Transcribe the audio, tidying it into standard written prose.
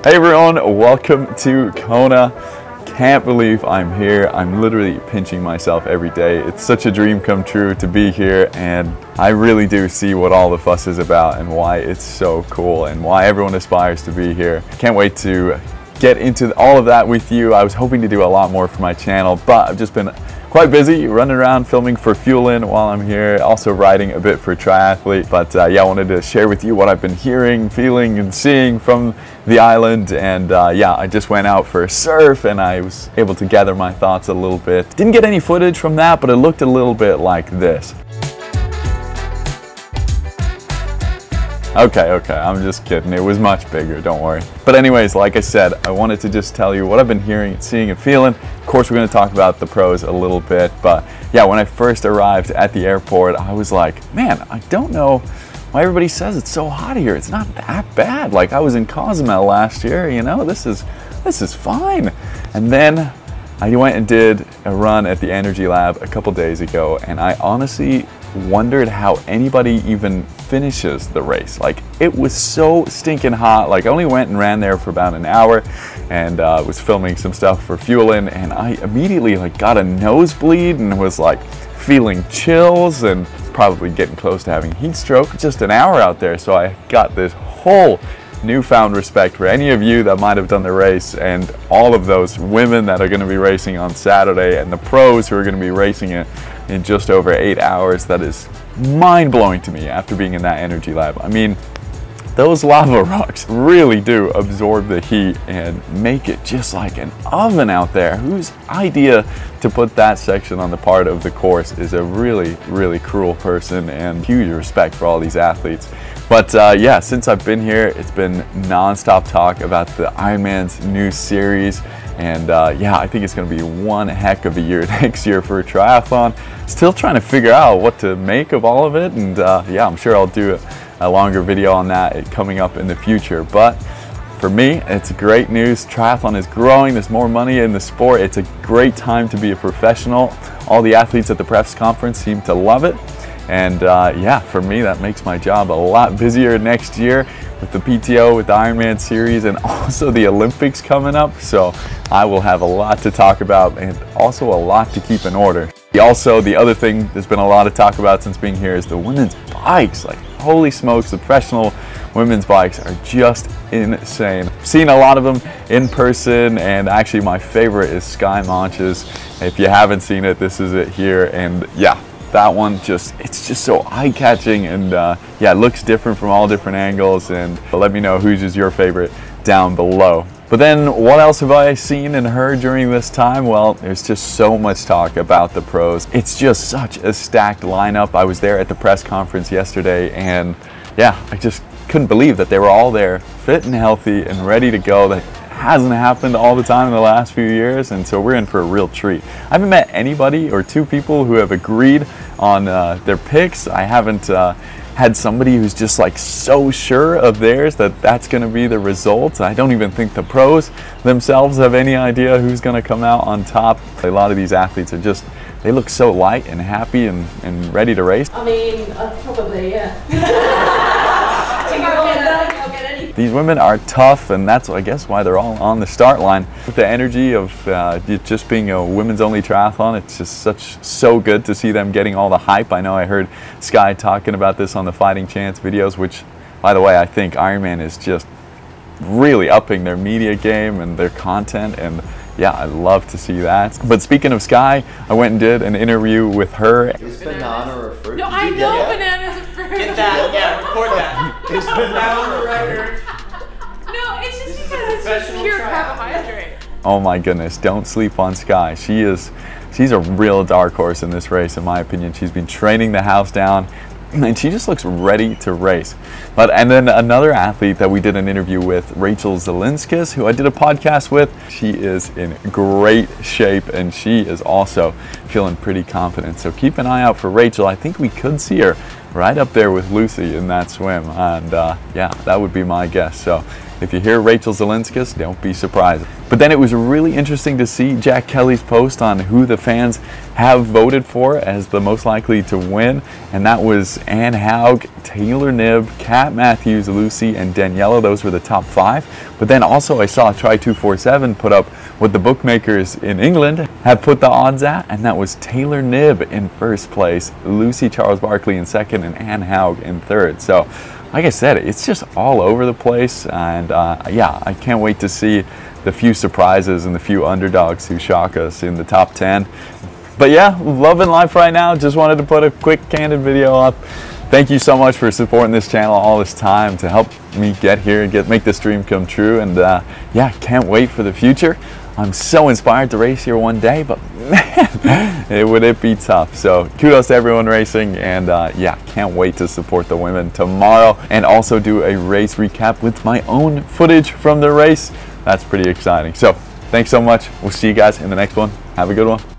Hey everyone, welcome to Kona. Can't believe I'm here. I'm literally pinching myself every day. It's such a dream come true to be here, and I really do see what all the fuss is about and why it's so cool and why everyone aspires to be here. Can't wait to get into all of that with you. I was hoping to do a lot more for my channel, but I've just been quite busy running around filming for Fuelin while I'm here, also writing a bit for Triathlete. But yeah, I wanted to share with you what I've been hearing, feeling, and seeing from the island. And yeah, I just went out for a surf and I was able to gather my thoughts a little bit. Didn't get any footage from that, but it looked a little bit like this. Okay, I'm just kidding. It was much bigger, don't worry. But anyways, like I said, I wanted to just tell you what I've been hearing, seeing, and feeling. Of course, we're gonna talk about the pros a little bit, but yeah, when I first arrived at the airport, I was like, man, I don't know why everybody says it's so hot here. It's not that bad. Like, I was in Cozumel last year, you know, this is fine. And then I went and did a run at the Energy Lab a couple days ago, and I honestly wondered how anybody even finishes the race. Like, it was so stinking hot. Like, I only went and ran there for about an hour and was filming some stuff for Fuelin, and I immediately like got a nosebleed and was like feeling chills and probably getting close to having heat stroke. Just an hour out there, so I got this whole newfound respect for any of you that might have done the race, and all of those women that are going to be racing on Saturday, and the pros who are going to be racing it in just over 8 hours. That is mind-blowing to me after being in that Energy Lab. I mean, those lava rocks really do absorb the heat and make it just like an oven out there. Whose idea to put that section on the part of the course is a really, really cruel person, and huge respect for all these athletes. But yeah, since I've been here, it's been non-stop talk about the Ironman's new series. And yeah, I think it's going to be one heck of a year next year for a triathlon. Still trying to figure out what to make of all of it. And yeah, I'm sure I'll do a longer video on that coming up in the future. But for me, it's great news. Triathlon is growing. There's more money in the sport. It's a great time to be a professional. All the athletes at the press conference seem to love it. And yeah, for me, that makes my job a lot busier next year with the PTO, with the Ironman series, and also the Olympics coming up. So I will have a lot to talk about and also a lot to keep in order. Also, the other thing there's been a lot of talk about since being here is the women's bikes. Like, holy smokes, the professional women's bikes are just insane. I've seen a lot of them in person, and actually my favorite is Sky Manches. If you haven't seen it, this is it here. And yeah, that one it's just so eye-catching, and yeah, it looks different from all different angles. And let me know who's is your favorite down below. But then what else have I seen and heard during this time? Well, there's just so much talk about the pros. It's just such a stacked lineup. I was there at the press conference yesterday, and yeah, I just couldn't believe that they were all there, fit and healthy and ready to go. That hasn't happened all the time in the last few years, and so we're in for a real treat. I haven't met anybody or two people who have agreed on their picks. I haven't had somebody who's just like so sure of theirs that that's going to be the result. I don't even think the pros themselves have any idea who's going to come out on top. A lot of these athletes are just, they look so light and happy and ready to race. I mean, probably, yeah. These women are tough, and that's, I guess, why they're all on the start line. With the energy of it just being a women's only triathlon, it's just so good to see them getting all the hype. I know I heard Sky talking about this on the Fighting Chance videos, which, by the way, I think Ironman is just really upping their media game and their content, and yeah, I love to see that. But speaking of Sky, I went and did an interview with her. Is banana or fruit? No, I know bananas are fruit. Get that, yeah, record that. Is banana on the record? No, it's just because it's pure carbohydrate. Oh my goodness, don't sleep on Sky. She's a real dark horse in this race, in my opinion. She's been training the house down, and she just looks ready to race. And then another athlete that we did an interview with, Rachel Zelinskis, who I did a podcast with, she is in great shape, and she is also feeling pretty confident. So keep an eye out for Rachel. I think we could see her right up there with Lucy in that swim, and yeah, that would be my guess. So if you hear Rachel Zelinskas, don't be surprised. But then it was really interesting to see Jack Kelly's post on who the fans have voted for as the most likely to win, and that was Anne Haug, Taylor Knibb, Kat Matthews, Lucy, and Daniela. Those were the top 5. But then also I saw Try247 put up what the bookmakers in England have put the odds at, and that was Taylor Knibb in first place, Lucy Charles Barkley in second, and Anne Haug in third. So like I said, it's just all over the place, and yeah, I can't wait to see the few surprises and the few underdogs who shock us in the top 10. But yeah, loving life right now. Just wanted to put a quick candid video up. Thank you so much for supporting this channel all this time to help me get here and make this dream come true. And yeah, can't wait for the future. I'm so inspired to race here one day, but man, would it be tough. So kudos to everyone racing, and yeah, can't wait to support the women tomorrow and also do a race recap with my own footage from the race. That's pretty exciting. So thanks so much. We'll see you guys in the next one. Have a good one.